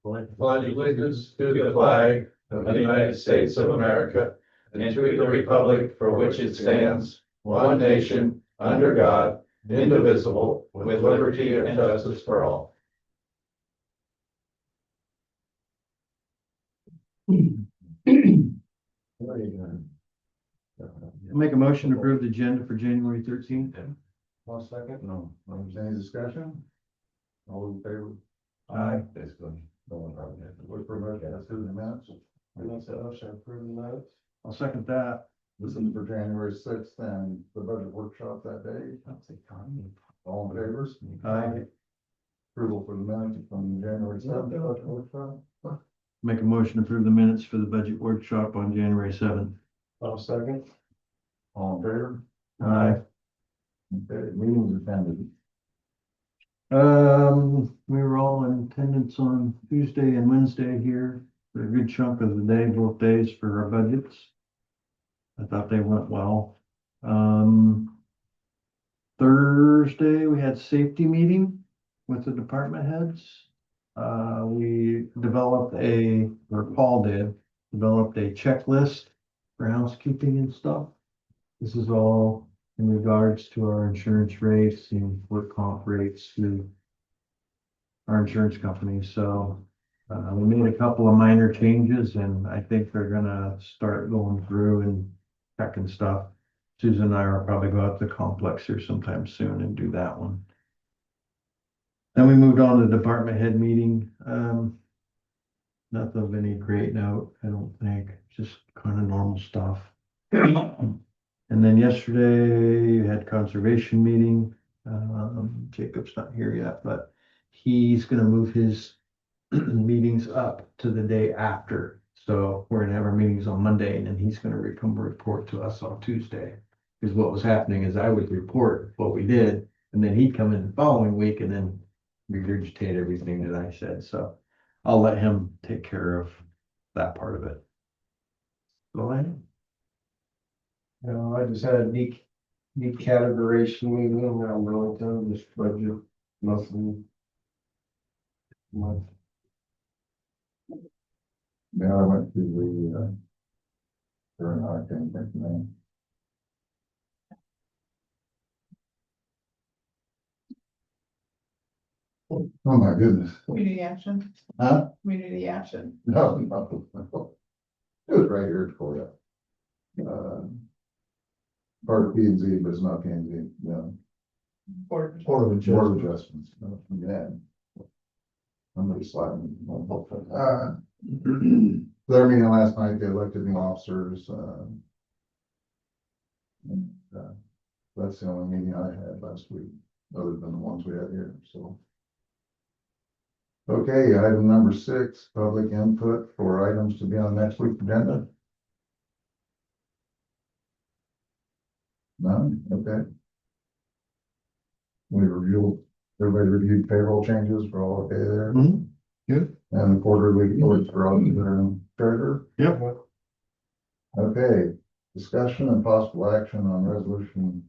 Pledge allegiance to the flag of the United States of America and to the republic for which it stands, one nation, under God, indivisible, with liberty and justice for all. Make a motion to approve the agenda for January 13th. 1 second, no, any discussion? All in favor? Aye. Basically, no one probably has to look for a motion, let's do the minutes. Approve the minutes. I'll second that. Listen for January 6th and the budget workshop that day. All in favor? Aye. Approval for the minutes from January 7th. budget workshop. Make a motion to approve the minutes for the budget workshop on January 7th. I'll second. All in favor? Aye. Okay, meetings attended. We were all in attendance on Tuesday and Wednesday here for a good chunk of the day, both days for our budgets. I thought they went well. Thursday, we had safety meeting with the department heads. We developed Paul developed a checklist for housekeeping and stuff. This is all in regards to our insurance rates and work comp rates through our insurance company. So we made a couple of minor changes and I think they're gonna start going through and checking stuff. Susan and I will probably go out to the complex here sometime soon and do that one. Then we moved on to the department head meeting. Nothing of any great note, I don't think, just kind of normal stuff. And then yesterday we had conservation meeting. Jacob's not here yet, but he's gonna move his meetings up to the day after. So we're gonna have our meetings on Monday and then he's gonna come report to us on Tuesday. Because what was happening is I would report what we did and then he'd come in the following week and then regurgitate everything that I said. So I'll let him take care of that part of it. Go ahead. No, I just had a neat categorization meeting around Burlington, this budget, nothing much. Yeah, I went to the, during our thing, man. Oh my goodness. Community action, Huh? community action. No. It was right here for you. Part of P and Z, but it's not P and Z, no. Board of Board of Adjustments. Yeah. Somebody slapped me. Their meeting last night, they elected new officers. That's the only meeting I had last week, other than the ones we had here, so. Okay, item number 6, public input for items to be on next week's agenda. None, okay. Everybody reviewed payroll changes, for all okay there? Good. And the quarterly reports for auditor and treasurer. Yep. Okay, discussion and possible action on resolution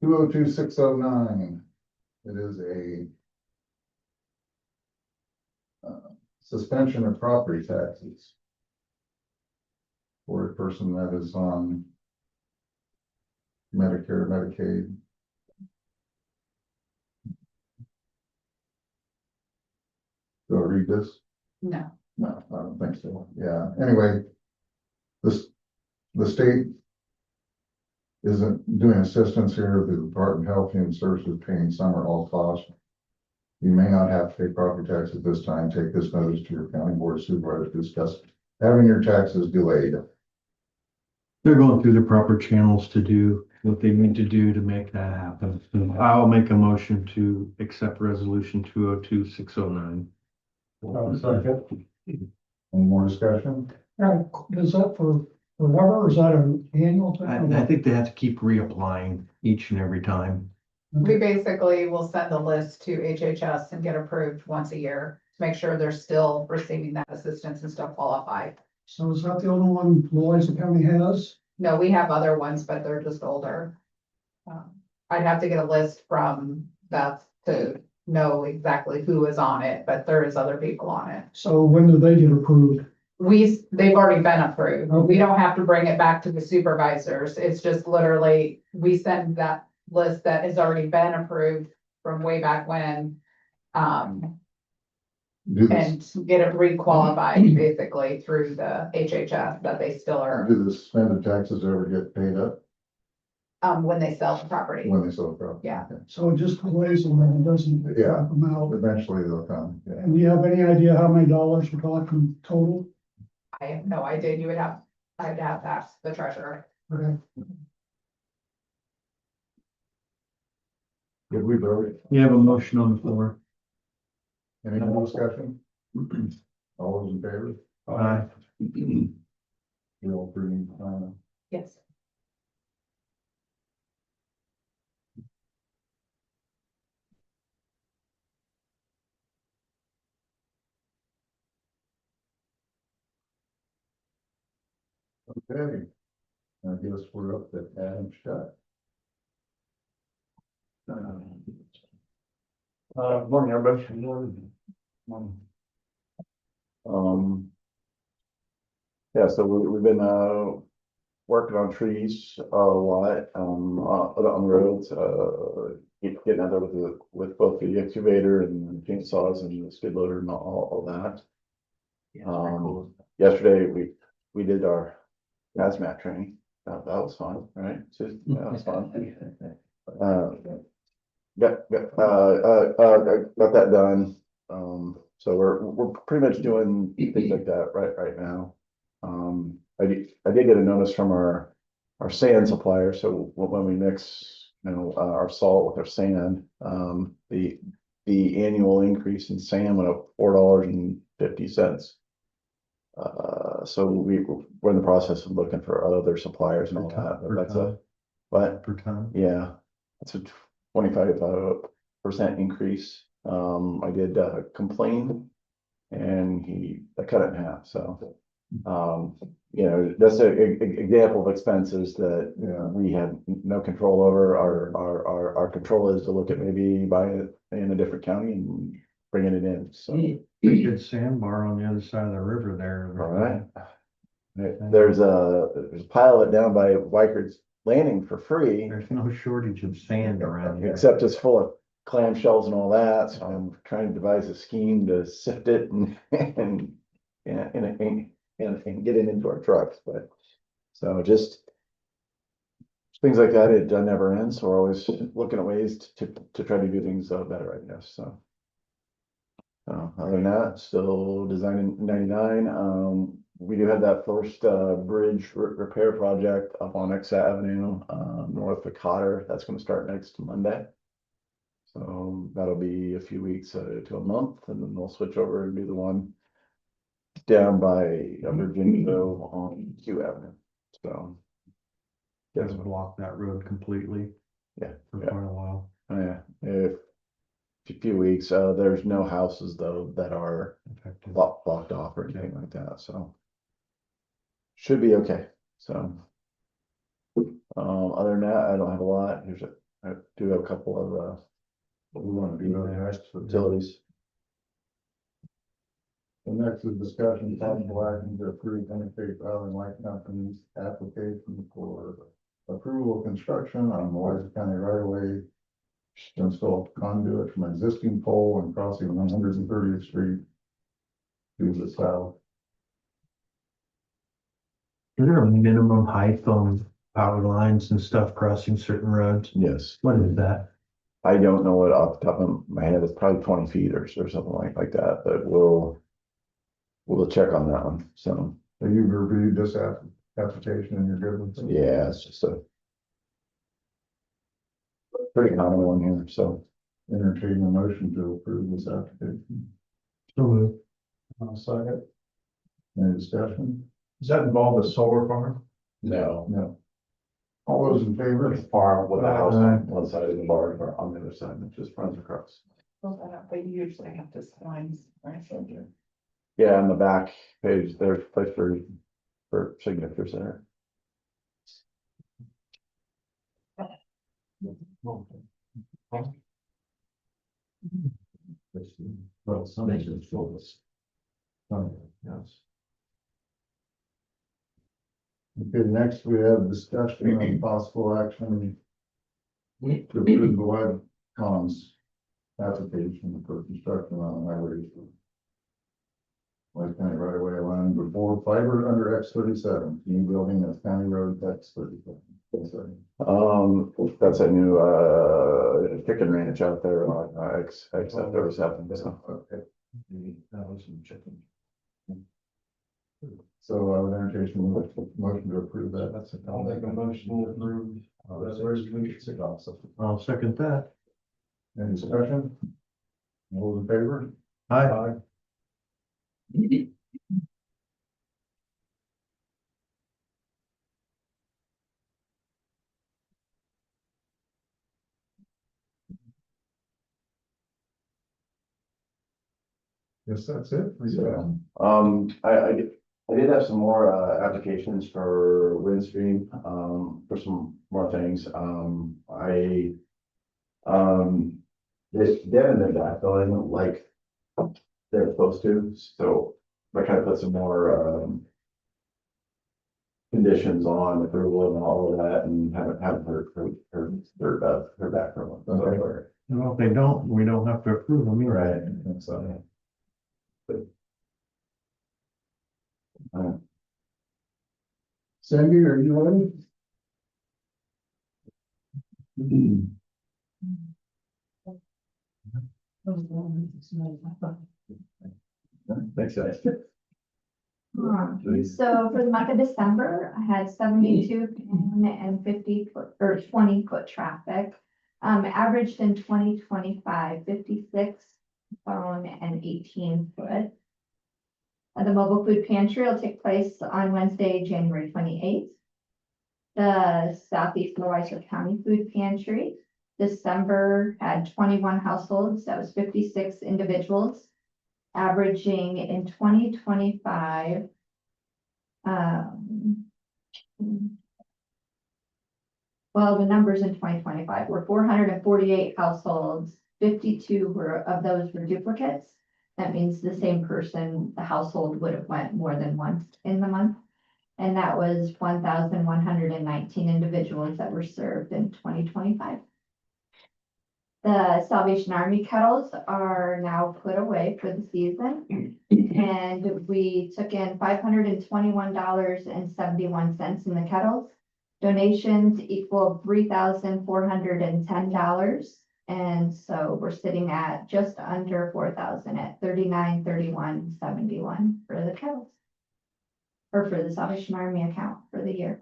202609. It is a suspension of property taxes for a person that is on Medicare, Medicaid. Do I read this? No, No, I don't think so. Yeah, anyway, the state isn't doing assistance here. The Department of Health and Human Services paying some or all costs. You may not have to pay property taxes this time. Take this notice to your county board of supervisors to discuss having your taxes delayed. They're going through the proper channels to do what they need to do to make that happen. So I'll make a motion to accept resolution 202609. Second. Any more discussion? Is that for forever, or is that an annual thing? I think they have to keep reapplying each and every time. we basically will send a list to HHS and get approved once a year to make sure they're still receiving that assistance and still qualify. So is that the only one Louisa County has? No, we have other ones, but they're just older. I'd have to get a list from Beth to know exactly who is on it, but there is other people on it. So when do they get approved? They've already been approved. We Okay. don't have to bring it back to the supervisors. It's just literally, we send that list that has already been approved from way back when. Do this, And get it re-qualified basically through the HHS that they still are, do the suspended taxes ever get paid up when they sell the property. when they sell the property? Yeah. Okay. So it just delays them and it doesn't Yeah. help them out. Eventually they'll come, yeah. And do you have any idea how many dollars we're talking total? I have no idea. I'd have to ask the treasurer. Okay. Did we vote? You have a motion on the floor. Any more discussion? All those in favor? Aye. We all approving, Yes. okay. I guess we're up to Adam Scott. Morning, everybody. Yeah, so we've been, working on trees a lot, on the roads, getting out there with both the excavator and the chainsaws and the skid loader and all that. Yesterday, we did our hazmat training. That was fun, right? That was fun. Got that done. So we're pretty much doing things like that right now. I did get a notice from our sand supplier. So when we mix, our salt with our sand, the annual increase in sand went up $4.50. So we're in the process of looking for other suppliers and all that, but that's but Per ton. yeah, that's a 25% increase. I did complain and I cut it in half, so. That's an example of expenses that we have no control over. Our control is to look at maybe buying it in a different county and bringing it in, so. Good sandbar on the other side of the river there. All right. There's a pile of it down by Weikert's Landing for free, There's no shortage of sand around here. except it's full of clamshells and all that, so I'm trying to devise a scheme to sift it and get it into our trucks, but so just things like that, it never ends, so we're always looking at ways to try to do things better, I guess, so. Other than that, still designing 99. We do have that first bridge repair project up on X Avenue, north of Cotter. That's going to start next Monday. So that'll be a few weeks to a month, and then we'll switch over and do the one down by Virginia on Q Avenue. So Does block that road completely yeah, for quite a while. yeah. If a few weeks, there's no houses though that are Effective. blocked off or anything like that, so should be okay. So other than that, I don't have a lot. I do have a couple of What we want to do next. utilities. The next is discussion possible action to approve Interstate Rail and Light Company's application for approval of construction on the Louisa County right of way to install conduit from existing pole and crossing 130th Street to the south. Is there a minimum height on power lines and stuff crossing certain roads? Yes, What is that? I don't know what off the top of my head. It's probably 20 feet or something like that, but we'll check on that one. So Have you reviewed this application and you're good with it? yeah, it's just a pretty common one here. So Entertain a motion to approve this application. So moved. Second. Any discussion? Does that involve a solar farm? no. No. All those in favor? Farm with a house on one side of the barn, or on the other side, it just runs across. But you usually have to sign, right? Yeah, on the back page, there's a place for signatures there. Well, some nations show us. Yes. Okay, next we have discussion on possible action to approve the web comms application for construction on highway. White County right away line before fiber under X 37, new building of County Road X 37. That's a new, chicken ranch out there on, X 37, so. Okay, That was some chicken. so I would entertain a motion to approve that. That's it. I'll make a motion to approve. Resolution 6 also. I'll second that. Any discussion? All those in favor? Aye. Yes, that's it. for you. So, I did have some more, applications for Windstream, for some more things. Devin did that, though I didn't like they're supposed to, so I kind of put some more, conditions on approval and all of that, and haven't heard back from them. So, Okay. Well, if they don't, we don't have to approve them either. Right. And so, Sandy, are you ready? Thanks, guys. So for the month of December, I had 72 and 50 foot or 20 foot traffic. Averaged in 2025, 56 phone and 18 foot. The mobile food pantry will take place on Wednesday, January 28th. The Southeast Louisa County Food Pantry, December had 21 households, that was 56 individuals. Averaging in 2025. Well, the numbers in 2025 were 448 households, 52 of those were duplicates. That means the same person, the household would have went more than once in the month. And that was 1,119 individuals that were served in 2025. The Salvation Army kettles are now put away for the season. And we took in $521.71 in the kettles. Donations equal $3,410. And so we're sitting at just under 4,000 at 3931.71 for the kettles. Or for the Salvation Army account for the year.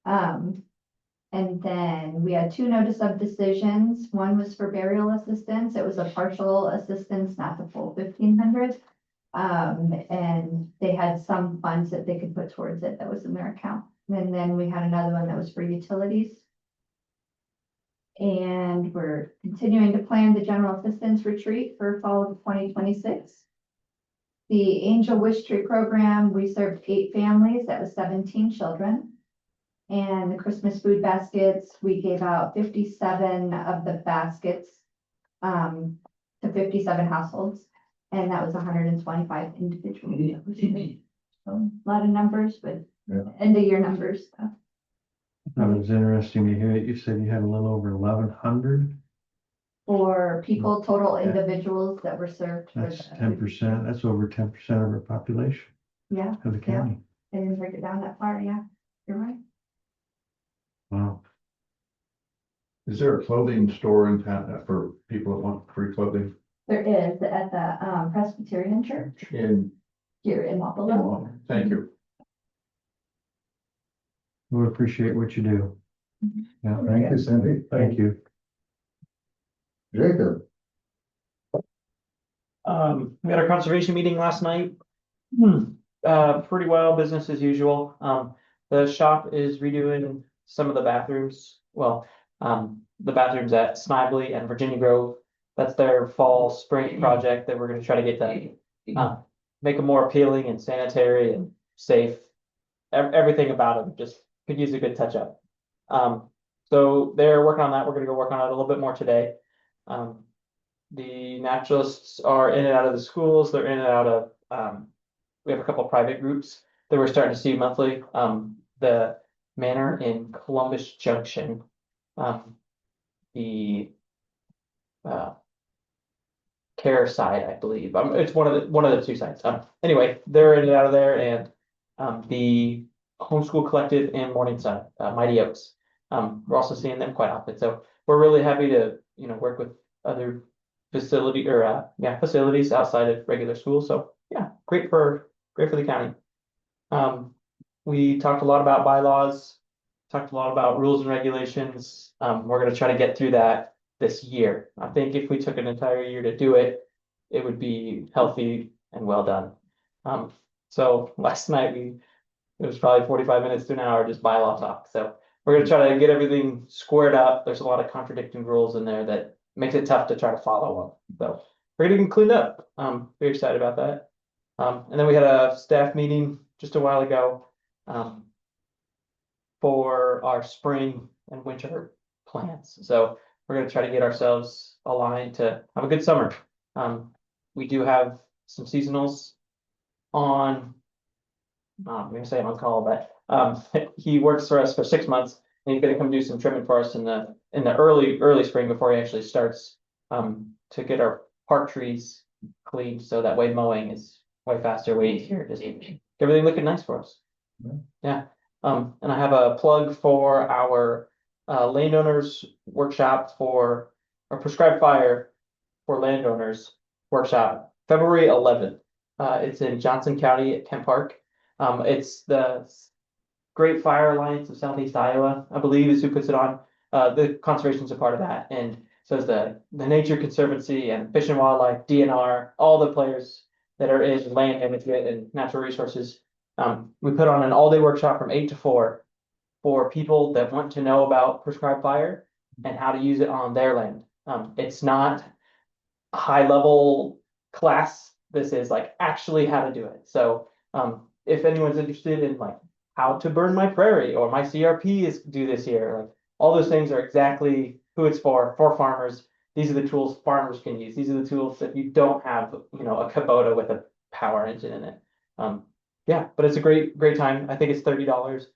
And then we had 2 notice of decisions. One was for burial assistance. It was a partial assistance, not the full 1,500. And they had some funds that they could put towards it that was in their account. And then we had another one that was for utilities. And we're continuing to plan the general assistance retreat for fall of 2026. The Angel Wish Tree program, we served 8 families, that was 17 children. And the Christmas food baskets, we gave out 57 of the baskets to 57 households. And that was 125 individuals. So a lot of numbers, but Yeah. end of year numbers. That was interesting to hear. You said you had a little over 1,100. For people, total individuals that were served. for That's the- 10%. That's over 10% of our population Yeah, of the county. I didn't break it down that far, yeah, you're right. Wow. Is there a clothing store in town for people that want free clothing? There is at the Presbyterian Church In, here in Wapello. thank you. We appreciate what you do. Yeah, Thank you, Cindy. thank you. Jacob, We had our conservation meeting last night. Pretty well, business as usual. The shop is redoing some of the bathrooms. Well, the bathrooms at Snively and Virginia Grove. That's their fall spring project that we're gonna try to get done. Make them more appealing and sanitary and safe. Everything about them just could use a good touch up. So they're working on that. We're gonna go work on it a little bit more today. The naturalists are in and out of the schools, they're in and out of, we have a couple private groups that we're starting to see monthly. The manor in Columbus Junction. The care side, I believe. It's one of the two sides. Anyway, they're in and out of there, and the Homeschool Collective and Morningside, Mighty Oaks. We're also seeing them quite often. So we're really happy to, work with other facilities outside of regular schools. So yeah, great for the county. We talked a lot about bylaws, talked a lot about rules and regulations. We're gonna try to get through that this year. I think if we took an entire year to do it, it would be healthy and well done. So last night it was probably 45 minutes to an hour just bylaw talk. So we're gonna try to get everything squared up. There's a lot of contradicting rules in there that makes it tough to try to follow them. So we're getting cleaned up. Very excited about that. And then we had a staff meeting just a while ago for our spring and winter plans. So we're gonna try to get ourselves aligned to have a good summer. We do have some seasonals on. I'm gonna say on call, but he works for us for 6 months, and he's gonna come do some trimming for us in the early spring before he actually starts to get our park trees cleaned, so that way mowing is way faster, way easier, just everything looking nice for us. Yeah. And I have a plug for our landowners workshop for our prescribed fire for landowners workshop, February 11th. It's in Johnson County at Kent Park. It's the Great Fire Alliance of Southeast Iowa, I believe, is who puts it on. The conservation's a part of that, and so is the Nature Conservancy and Fish and Wildlife, DNR, all the players that are in land management and natural resources. We put on an all-day workshop from 8 to 4 for people that want to know about prescribed fire and how to use it on their land. It's not a high-level class. This is like actually how to do it. So if anyone's interested in like how to burn my prairie or my CRP is due this year, like all those things are exactly who it's for farmers. These are the tools farmers can use. These are the tools that you don't have, a Kubota with a power engine in it. Yeah, but it's a great time. I think it's $30.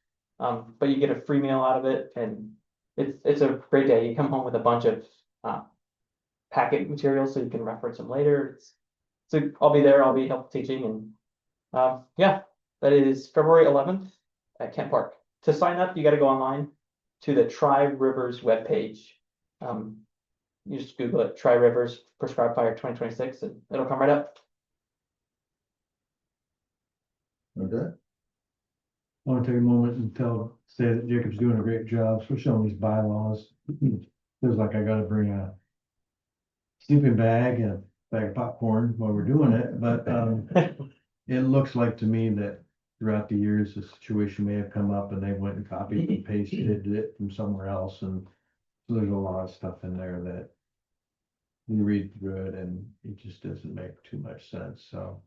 But you get a free meal out of it, and it's a great day. You come home with a bunch of packet materials so you can reference them later. So I'll be there. I'll be help teaching, and yeah, that is February 11th at Kent Park. To sign up, you got to go online to the Tri-Rivers webpage. You just Google it, Tri-Rivers Prescribed Fire 2026, and it'll come right up. Okay. I want to take a moment and say that Jacob's doing a great job, especially on these bylaws. Feels like I gotta bring a sleeping bag and a bag of popcorn while we're doing it, but it looks like to me that throughout the years, the situation may have come up and they went and copied and pasted it from somewhere else, and so there's a lot of stuff in there that you read through it and it just doesn't make too much sense, so.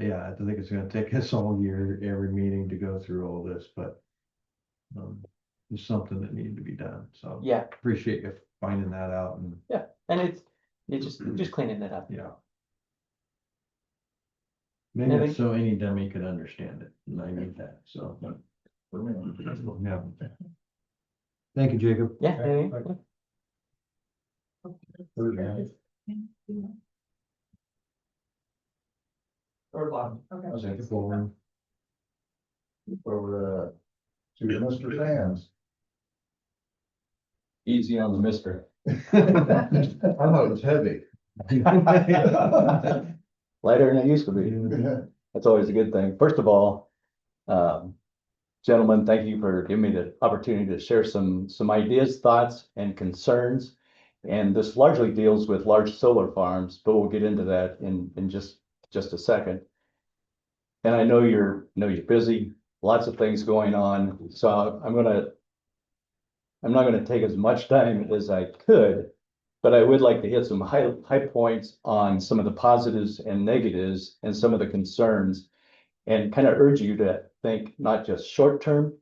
Yeah, I think it's gonna take us all year, every meeting to go through all this, but it's something that needed to be done, so. Yeah, Appreciate you finding that out, and yeah, and it's just cleaning it up. yeah. Maybe Anything? it's so any dummy could understand it, and I need that, so. Yeah. Thank you, Jacob. Yeah. anything? Thank you, Lauren. Over to Mr. Sands. Easy on the mister. I thought it was heavy. Lighter than it used to be. That's always a good thing. First of all, gentlemen, thank you for giving me the opportunity to share some ideas, thoughts, and concerns. And this largely deals with large solar farms, but we'll get into that in just a second. And I know you're busy, lots of things going on, so I'm not gonna take as much time as I could, but I would like to hit some high points on some of the positives and negatives and some of the concerns, and kind of urge you to think not just short term,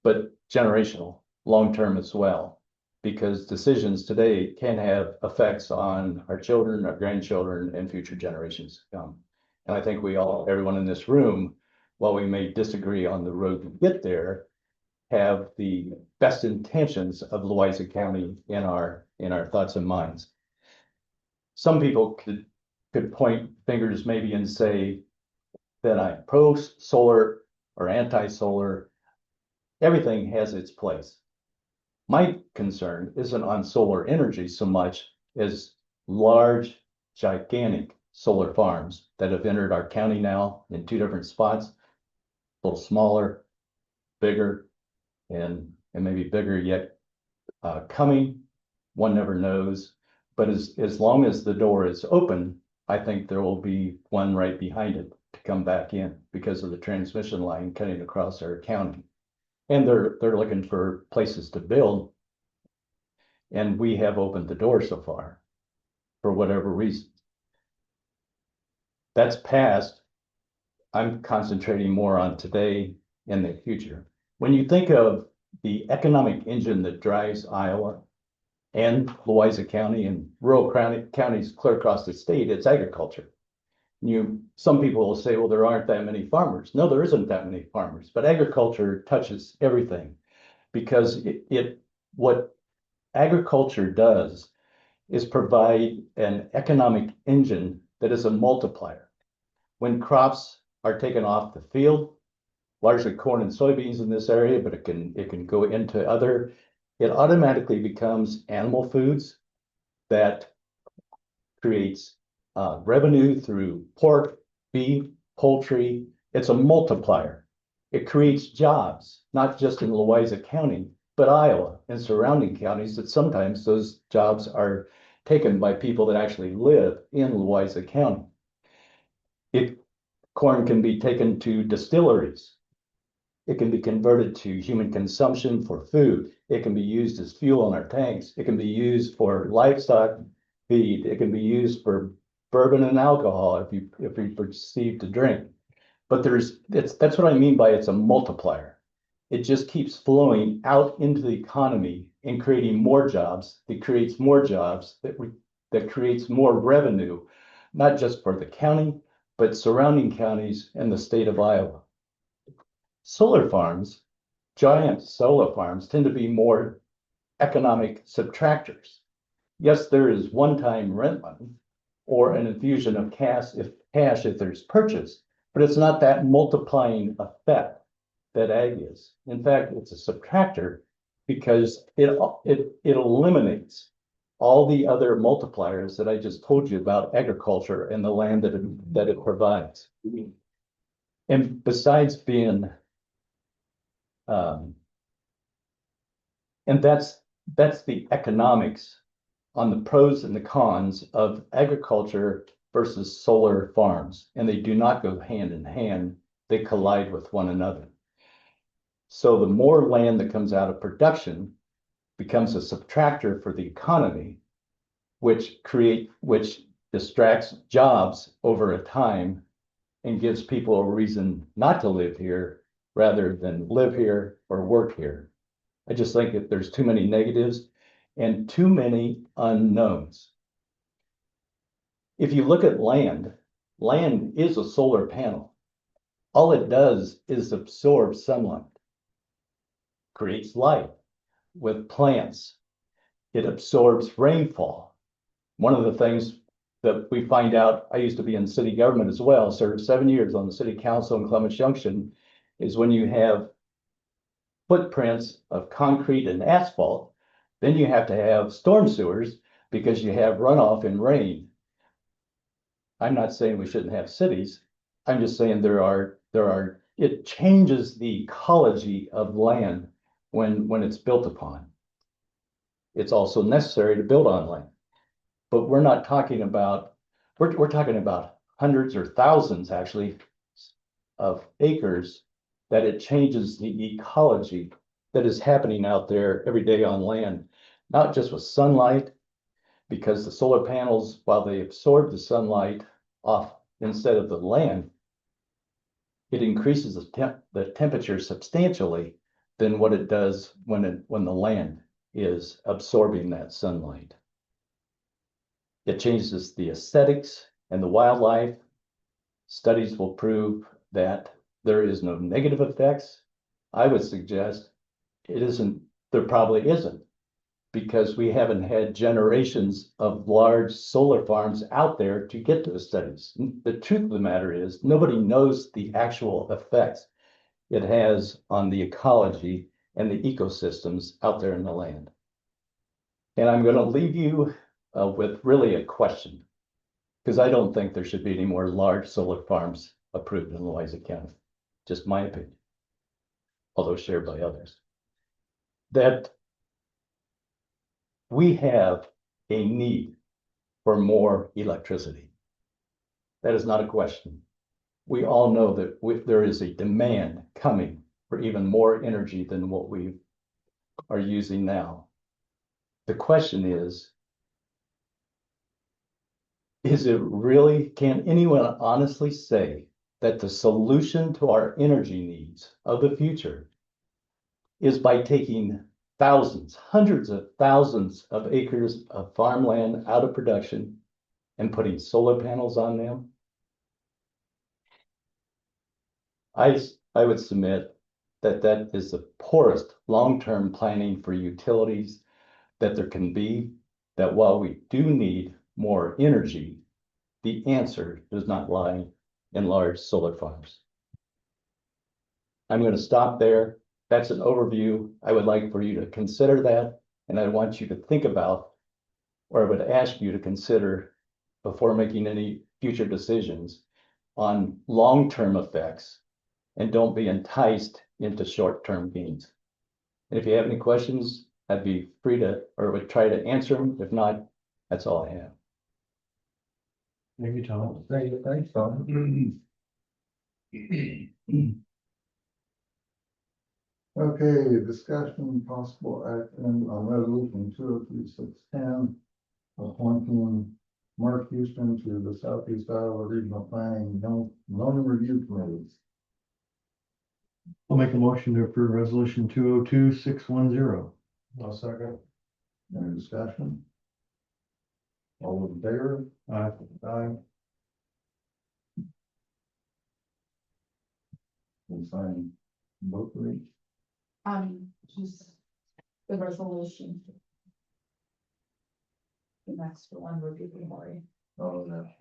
but generational, long term as well. because decisions today can have effects on our children, our grandchildren, and future generations to come. And I think everyone in this room, while we may disagree on the road to get there, have the best intentions of Louisa County in our thoughts and minds. Some people could point fingers maybe and say that I'm pro solar or anti-solar. Everything has its place. My concern isn't on solar energy so much as large, gigantic solar farms that have entered our county now in 2 different spots, a little smaller, bigger, and maybe bigger yet coming. One never knows. But as long as the door is open, I think there will be one right behind it to come back in because of the transmission line cutting across our county. And they're looking for places to build. And we have opened the door so far for whatever reason. That's past. I'm concentrating more on today and the future. When you think of the economic engine that drives Iowa and Louisa County and rural counties clear across the state, it's agriculture. Some people will say, well, there aren't that many farmers. No, there isn't that many farmers, but agriculture touches everything because what agriculture does is provide an economic engine that is a multiplier. When crops are taken off the field, largely corn and soybeans in this area, but it can go into other, it automatically becomes animal foods that creates revenue through pork, beef, poultry. It's a multiplier. It creates jobs, not just in Louisa County, but Iowa and surrounding counties, that sometimes those jobs are taken by people that actually live in Louisa County. Corn can be taken to distilleries. It can be converted to human consumption for food. It can be used as fuel in our tanks. It can be used for livestock feed. It can be used for bourbon and alcohol if you perceive to drink. But that's what I mean by it's a multiplier. It just keeps flowing out into the economy and creating more jobs. It creates more jobs that creates more revenue, not just for the county, but surrounding counties and the state of Iowa. Solar farms, giant solar farms, tend to be more economic subtractors. Yes, there is one-time rent money or an infusion of cash if there's purchase, but it's not that multiplying effect that ag is. In fact, it's a subtractor because it eliminates all the other multipliers that I just told you about agriculture and the land that it provides. And besides being, and that's the economics on the pros and the cons of agriculture versus solar farms. And they do not go hand in hand. They collide with one another. So the more land that comes out of production becomes a subtractor for the economy, which distracts jobs over a time and gives people a reason not to live here rather than live here or work here. I just think that there's too many negatives and too many unknowns. If you look at land is a solar panel. All it does is absorb sunlight, creates life with plants. It absorbs rainfall. One of the things that we find out, I used to be in city government as well, served 7 years on the city council in Clements Junction, is when you have footprints of concrete and asphalt, then you have to have storm sewers because you have runoff and rain. I'm not saying we shouldn't have cities. I'm just saying it changes the ecology of land when it's built upon. It's also necessary to build on land. But we're not talking about, we're talking about hundreds or thousands actually of acres that it changes the ecology that is happening out there every day on land, not just with sunlight, because the solar panels, while they absorb the sunlight off instead of the land, it increases the temperature substantially than what it does when the land is absorbing that sunlight. It changes the aesthetics and the wildlife. Studies will prove that there is no negative effects. I would suggest it isn't, there probably isn't, because we haven't had generations of large solar farms out there to get those studies. The truth of the matter is nobody knows the actual effects it has on the ecology and the ecosystems out there in the land. And I'm going to leave you with really a question, because I don't think there should be any more large solar farms approved in Louisa County. Just my opinion, although shared by others. That we have a need for more electricity. That is not a question. We all know that there is a demand coming for even more energy than what we are using now. The question is it really, can anyone honestly say that the solution to our energy needs of the future is by taking thousands, hundreds of thousands of acres of farmland out of production and putting solar panels on them? I would submit that that is the poorest long-term planning for utilities that there can be, that while we do need more energy, the answer does not lie in large solar farms. I'm going to stop there. That's an overview. I would like for you to consider that, and I want you to think about, or I would ask you to consider before making any future decisions on long-term effects, and don't be enticed into short-term gains. And if you have any questions, I'd be free to, or would try to answer them. If not, that's all I have. Thank you, Tom. Thanks, Tom. Okay, discussion possible action on resolution 203-610, appointing Mark Houston to the Southeast Iowa Regional Planning Zoning Review Committees. I'll make a motion to approve resolution 202-610. I'll second. Any discussion? All in favor? Aye. Aye. We'll sign both of each. Just the resolution. The next one would be the Lori. Oh, that's.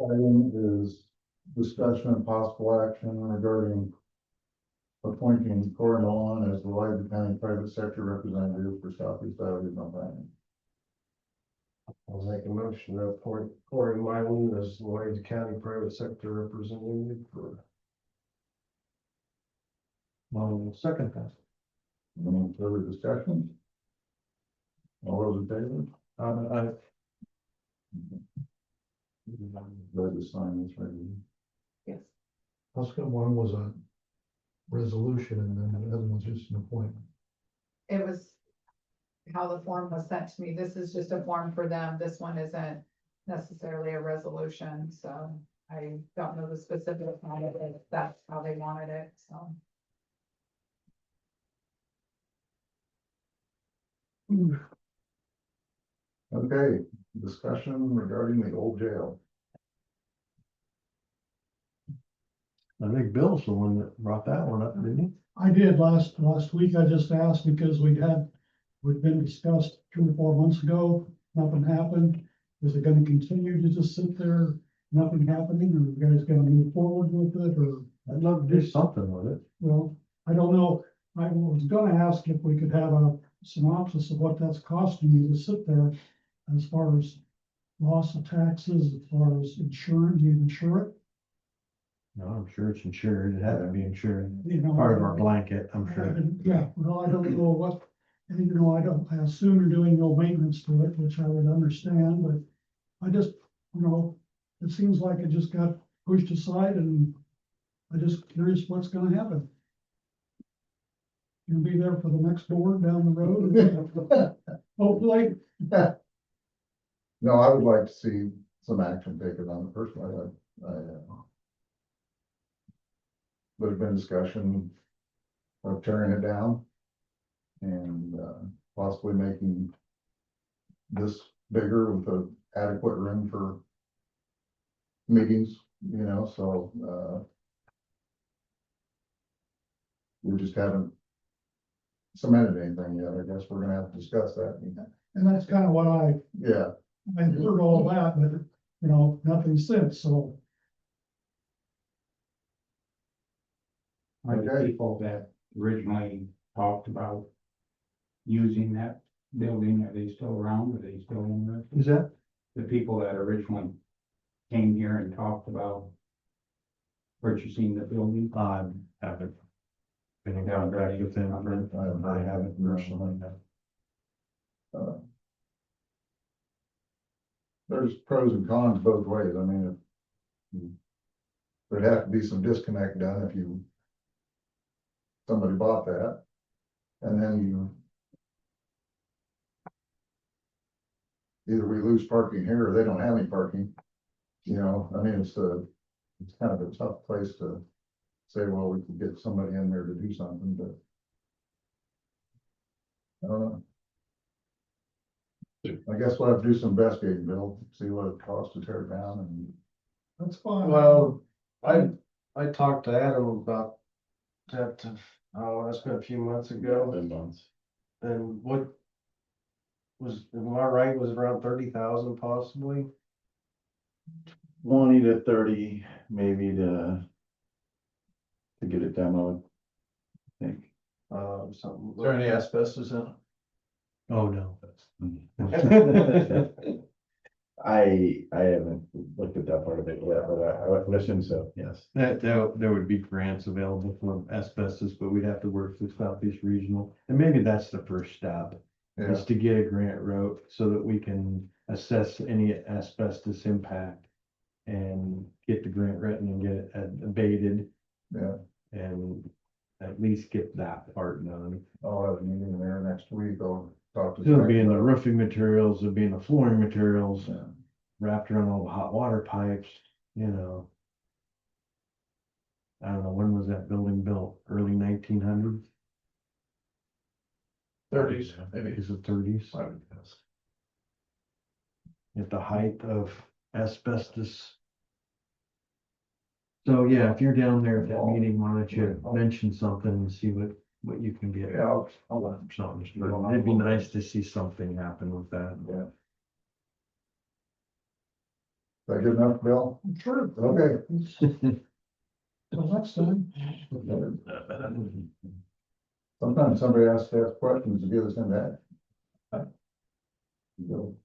Item is discussion and possible action regarding appointing Corey Nolan as the Louisa County Private Sector Representative for Southeast Iowa Regional Planning. I'll make a motion to appoint Corey Mylan as Louisa County Private Sector Representative for. I'll second that. Any further discussion? All those in favor? Aye. Glad to sign this right here. Yes. How come one was a resolution and then the other one's just an appointment? It was how the form was sent to me. This is just a form for them. This one isn't necessarily a resolution, so I don't know the specific on it, if that's how they wanted it, so. Okay, discussion regarding the old jail. I think Bill's the one that brought that one up, didn't he? I did last week. I just asked because we'd been discussed 2 or 4 months ago. Nothing happened. Is it gonna continue to just sit there, nothing happening, or you guys gonna move forward with it, or? I'd love to do something with it. Well, I don't know. I was gonna ask if we could have a synopsis of what that's costing you to sit there as far as loss of taxes, as far as insurance, do you insure it? No, I'm sure it's insured. It had to be insured. You know, Part of our blanket, I'm sure. Yeah, well, I don't know what, and you know, I assume you're doing no maintenance to it, which I would understand, but I just, you know, it seems like it just got pushed aside and I'm just curious what's gonna happen. You'll be there for the next board down the road, hopefully. No, I would like to see some action taken on it personally. There's been discussion of tearing it down and possibly making this bigger with a adequate room for meetings, you know, so we just haven't cemented anything yet. I guess we're gonna have to discuss that. And that's kind of what I Yeah, heard all that, but, you know, nothing since, so. Are the Okay. people that originally talked about using that building, are they still around? Are they still in there? Is that? The people that originally came here and talked about purchasing the building? Haven't been in contact with them. I haven't personally. uh, there's pros and cons both ways. I mean, there'd have to be some disconnect done if somebody bought that. And then either we lose parking here or they don't have any parking. You know, I mean, it's kind of a tough place to say, well, we could get somebody in there to do something, but I don't know. I guess we'll have to do some investigating, Bill, see what it costs to tear it down and. That's fine. Well, I talked to Adam about that, that's been a few months ago, months. and what am I right, was around 30,000 possibly? 20 to 30, maybe to get it demoed, I think. Something. Is there any asbestos in it? Oh, no. I haven't looked at that part of it yet, but I would assume so, yes. There would be grants available for asbestos, but we'd have to work through Southeast Regional. And maybe that's the first step, Yeah, is to get a grant wrote so that we can assess any asbestos impact and get the grant written and get it abated yeah. and at least get that part done. I'll have a meeting there next week. I'll talk to. It'll be in the roofing materials, it'll be in the flooring materials, Yeah. wrapped around all the hot water pipes, you know. I don't know, when was that building built? Early 1900s? 30s, maybe. Is it 30s? I would guess. At the height of asbestos. So yeah, if you're down there at that meeting, why don't you mention something and see what you can get. Yeah, I'll let something. It'd be nice to see something happen with that. yeah. Is that good enough, Bill? Sure. Okay. Till next time. Sometimes somebody asks to ask questions to get us into that. So.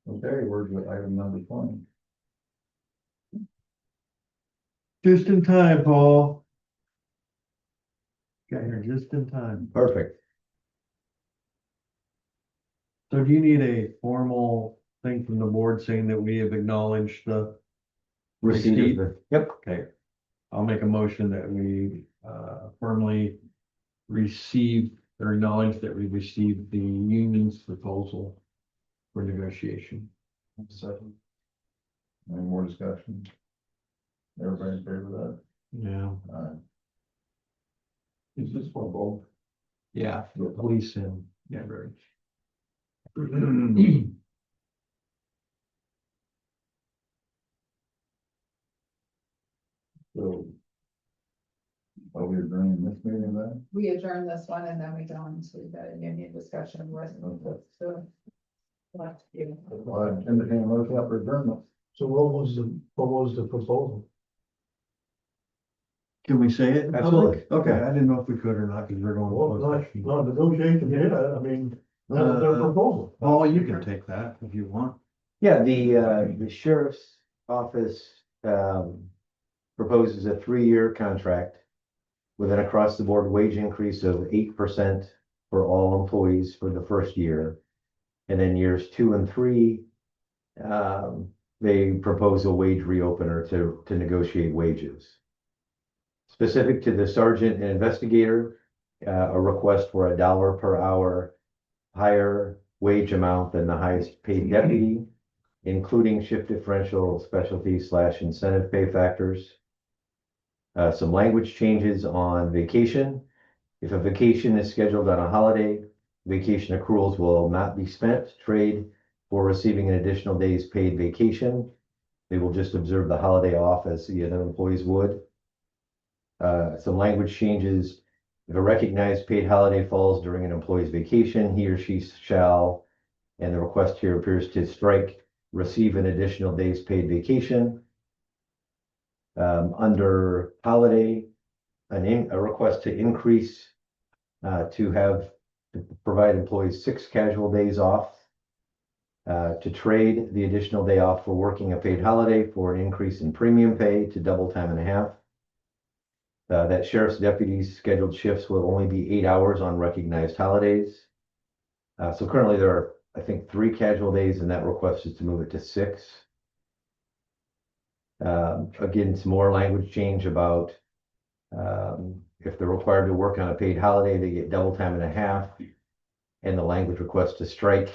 Okay, where's the item number 20? Just in time, Paul. Got here just in time. Perfect. So do you need a formal thing from the board saying that we have acknowledged the receipt? Yep. Okay. I'll make a motion that we formally receive or acknowledge that we received the union's proposal for negotiation. Second. Any more discussion? Everybody in favor of that? Yeah. Is this for both? Yeah, the police and, yeah, very. So. Are we agreeing this meeting then? We adjourn this one and then we go into the union discussion with, so. Left you. Well, I entertain a motion for adjournment. So what was the proposal? Can we say it in Absolutely. public? Okay, I didn't know if we could or not, because we're going. to closed session. negotiation, yeah, I mean, that's their proposal. Paul, you can take that if you want. Yeah, the sheriff's office, proposes a 3-year contract with an across-the-board wage increase of 8% for all employees for the first year. And then years 2 and 3, they propose a wage reopener to negotiate wages. Specific to the sergeant and investigator, a request for $1 per hour higher wage amount than the highest paid deputy, including shift differential, specialty / incentive pay factors. Some language changes on vacation. If a vacation is scheduled on a holiday, vacation accruals will not be spent. Trade for receiving an additional day's paid vacation. They will just observe the holiday off as the other employees would. Some language changes. If a recognized paid holiday falls during an employee's vacation, he or she shall, and the request here appears to strike, receive an additional day's paid vacation. Under holiday, a request to increase, to provide employees 6 casual days off. To trade the additional day off for working a paid holiday for an increase in premium pay to double time and a half. That sheriff's deputies' scheduled shifts will only be 8 hours on recognized holidays. So currently there are, I think, 3 casual days, and that request is to move it to 6. Again, some more language change about if they're required to work on a paid holiday, they get double time and a half. And the language request to strike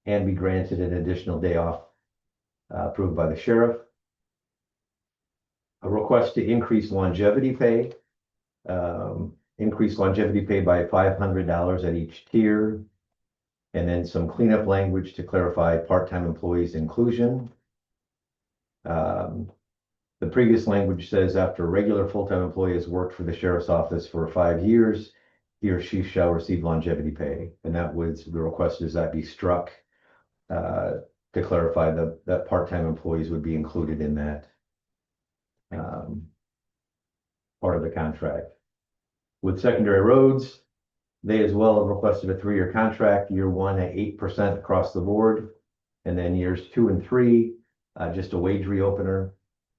and be granted an additional day off approved by the sheriff. A request to increase longevity pay. Increase longevity pay by $500 at each tier. And then some cleanup language to clarify part-time employees inclusion. The previous language says after a regular full-time employee has worked for the sheriff's office for 5 years, he or she shall receive longevity pay. And that was, the request is that be struck to clarify that part-time employees would be included in that part of the contract. With secondary roads, they as well have requested a 3-year contract, year 1 at 8% across the board, and then years 2 and 3, just a wage reopener.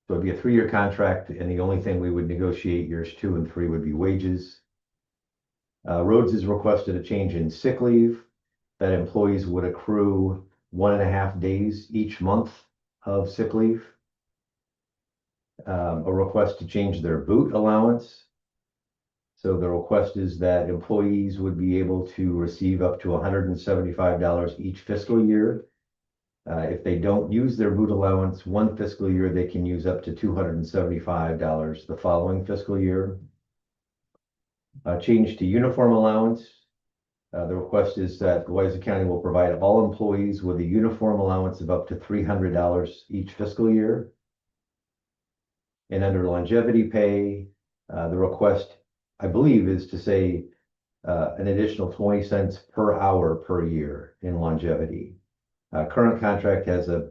So it'd be a 3-year contract, and the only thing we would negotiate years 2 and 3 would be wages. Roads has requested a change in sick leave, that employees would accrue 1.5 days each month of sick leave. A request to change their boot allowance. So the request is that employees would be able to receive up to $175 each fiscal year. If they don't use their boot allowance one fiscal year, they can use up to $275 the following fiscal year. Change to uniform allowance. The request is that Louisa County will provide all employees with a uniform allowance of up to $300 each fiscal year. And under longevity pay, the request, I believe, is to say an additional 20 cents per hour per year in longevity. Current contract has a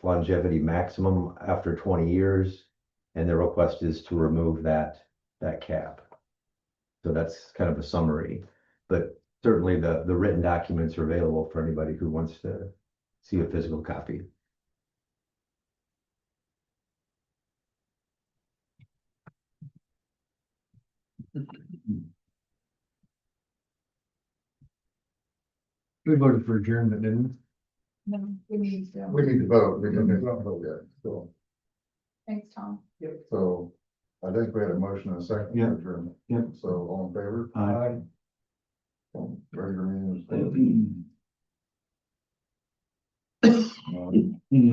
longevity maximum after 20 years, and the request is to remove that cap. So that's kind of a summary, but certainly the written documents are available for anybody who wants to see a physical copy. We voted for adjournment, didn't we? No, we need to. We need to vote, we didn't vote yet, so, Thanks, Tom. so I think we had a motion and a second. Yeah. for adjournment. Yeah. So all in favor? Aye. Regular meeting is.